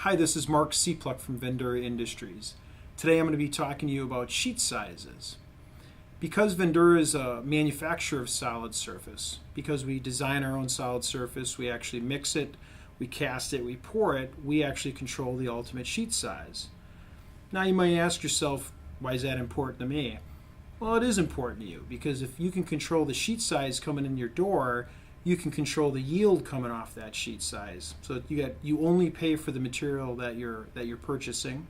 Hi, this is Mark Seapluck from Vendura Industries. Today I'm going to be talking to you about sheet sizes. Because Vendura is a manufacturer of solid surface, because we design our own solid surface, we actually mix it, we cast it, we pour it, we actually control the ultimate sheet size. Now you might ask yourself, why is that important to me? Well, it is important to you because if you can control the sheet size coming in your door, you can control the yield coming off that sheet size. So you only pay for the material that you're purchasing.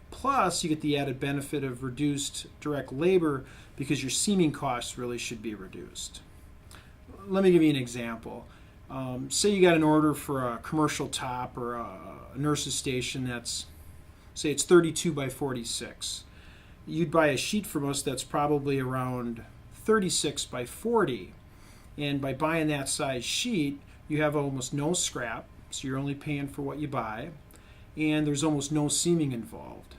Plus, you get the added benefit of reduced direct labor because your seaming costs really should be reduced. Let me give you an example. Say you got an order for a commercial top or a nurse's station that's, say it's 32 by 46. You'd buy a sheet from us that's probably around 36 by 40. And by buying that size sheet, you have almost no scrap, so you're only paying for what you buy, and there's almost no seaming involved.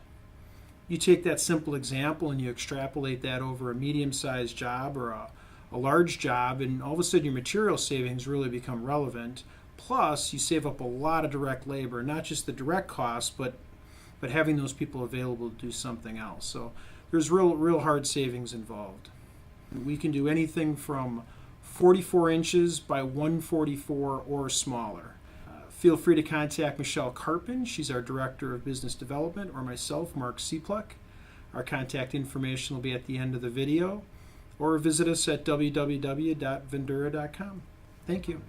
You take that simple example and you extrapolate that over a medium-sized job or a large job, and all of a sudden your material savings really become relevant. Plus, you save up a lot of direct labor, not just the direct costs, but having those people available to do something else. So there's real hard savings involved. We can do anything from 44 inches by 144 or smaller. Feel free to contact Michelle Carpin. She's our Director of Business Development, or myself, Mark Seapluck. Our contact information will be at the end of the video, or visit us at www.vendura.com. Thank you.